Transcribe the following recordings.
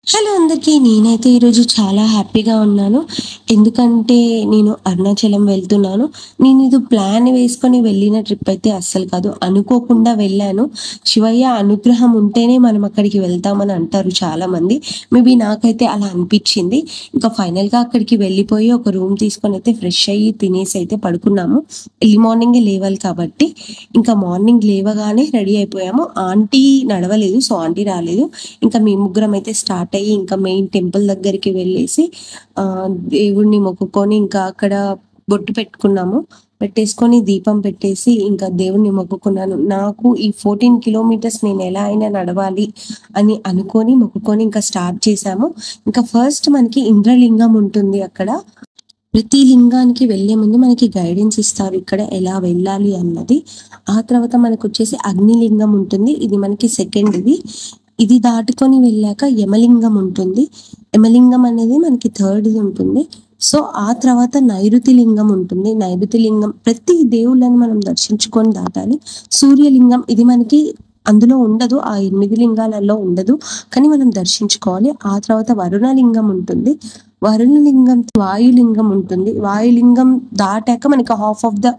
Hello అందరికీ. నేనైతే ఈరోజు చాలా హ్యాపీగా ఉన్నాను. ఎందుకంటే నేను అరుణాచలం వెళ్తున్నాను. నేనిది ప్లాన్ వేసుకొని వెళ్ళిన ట్రిప్ అయితే అస్సలు కాదు. అనుకోకుండా వెళ్ళాను. శివయ్య అనుగ్రహం ఉంటేనే మనం అక్కడికి వెళ్తామని అంటారు చాలామంది. మేబీ నాకైతే అలా అనిపిచ్చింది. ఇంకా ఫైనల్‌గా అక్కడికి వెళ్ళిపోయి ఒక రూమ్ తీసుకొనైతే ఫ్రెష్ అయ్యి తినేసి అయితే పడుకున్నాము. ఎర్లీ మార్నింగే లేవాలి కాబట్టి. ఇంకా మార్నింగ్ లేవగానే రెడీ అయిపోయాము. ఆంటీ నడవలేదు. సో, ఆంటీ రాలేదు. ఇంకా మేము ముగ్గురం అయితే స్టార్ట్ అయ్యి ఇంకా మెయిన్ టెంపుల్ దగ్గరికి వెళ్ళేసి దేవుడిని మొక్కుకొని ఇంకా అక్కడ బొట్టు పెట్టుకున్నాము. పెట్టేసుకొని దీపం పెట్టేసి ఇంకా దేవుడిని మొక్కుకున్నాను. నాకు ఈ 14 కిలోమీటర్స్ నేను ఎలా అయినా నడవాలి అని అనుకోని మొక్కుకొని ఇంకా స్టార్ట్ చేశాము. ఇంకా ఫస్ట్ మనకి ఇంద్రలింగం ఉంటుంది అక్కడ. ప్రతి లింగానికి వెళ్ళే ముందు మనకి గైడెన్స్ ఇస్తారు ఇక్కడ ఎలా వెళ్ళాలి అన్నది. ఆ తర్వాత మనకొచ్చేసి అగ్నిలింగం ఉంటుంది. ఇది మనకి సెకండ్‌ది. ఇది దాటుకొని వెళ్ళాక యమలింగం ఉంటుంది. యమలింగం అనేది మనకి థర్డ్‌ది ఉంటుంది. సో, ఆ తర్వాత నైరుతి లింగం ఉంటుంది. నైరుతి లింగం ప్రతి దేవుళ్ళని మనం దర్శించుకొని దాటాలి. సూర్యలింగం ఇది మనకి అందులో ఉండదు. ఆ 8 లింగాలలో ఉండదు. కానీ మనం దర్శించుకోవాలి. ఆ తర్వాత వరుణలింగం ఉంటుంది. వరుణలింగం, వాయులింగం ఉంటుంది. వాయులింగం దాటాక మనకి హాఫ్ ఆఫ్ ద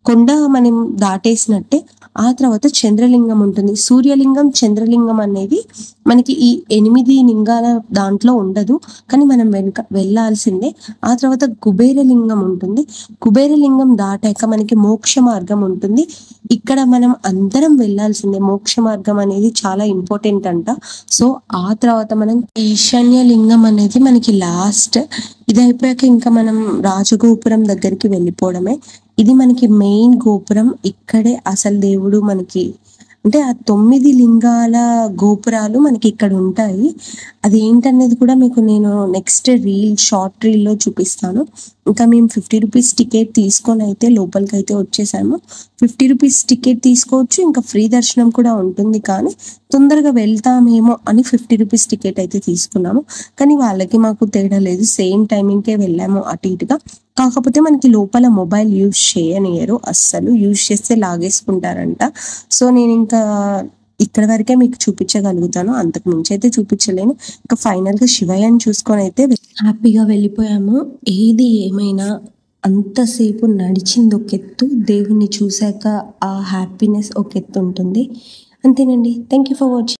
కొండ మనం దాటేసినట్టే. ఆ తర్వాత చంద్రలింగం ఉంటుంది. సూర్యలింగం, చంద్రలింగం అనేది మనకి ఈ 8 లింగాల దాంట్లో ఉండదు. కానీ మనం వెళ్ళాల్సిందే. ఆ తర్వాత కుబేరలింగం ఉంటుంది. కుబేరలింగం దాటాక మనకి మోక్ష మార్గం ఉంటుంది. ఇక్కడ మనం అందరం వెళ్ళాల్సిందే. మోక్ష మార్గం అనేది చాలా ఇంపార్టెంట్ అంట. సో, ఆ తర్వాత మనం ఈశాన్య లింగం అనేది మనకి లాస్ట్. ఇది అయిపోయాక ఇంకా మనం రాజగోపురం దగ్గరికి వెళ్ళిపోవడమే. ఇది మనకి మెయిన్ గోపురం. ఇక్కడే అసలు దేవుడు మనకి అంటే ఆ 9 లింగాల గోపురాలు మనకి ఇక్కడ ఉంటాయి. అదేంటనేది కూడా మీకు నేను నెక్స్ట్ షార్ట్ రీల్‌లో చూపిస్తాను. ఇంకా మేము రూ. 50 టికెట్ తీసుకొనైతే లోపలికైతే వచ్చేసాము. రూ. 50 టికెట్ తీసుకోవచ్చు. ఇంకా ఫ్రీ దర్శనం కూడా ఉంటుంది. కానీ తొందరగా వెళ్తామేమో అని రూ. 50 టికెట్ అయితే తీసుకున్నాము. కానీ వాళ్ళకి మాకు తేడా లేదు. సేమ్ టైమింగ్‌కే వెళ్ళాము అటు ఇటుగా. కాకపోతే మనకి లోపల మొబైల్ యూజ్ చేయనియ్యరు అస్సలు. యూజ్ చేస్తే లాగేసుకుంటారంట. సో, నేనింకా ఇక్కడి వరకే మీకు చూపించగలుగుతాను. అంతకు మించి అయితే చూపించలేను. ఇంకా ఫైనల్‌గా శివయ్యని చూసుకొనైతే హ్యాపీగా వెళ్ళిపోయాము. ఏది ఏమైనా అంతసేపు నడిచింది ఒక ఎత్తు. దేవుడిని చూసాక ఆ హ్యాపీనెస్ ఒక ఎత్తు ఉంటుంది. అంతేనండి. Thank you for watching.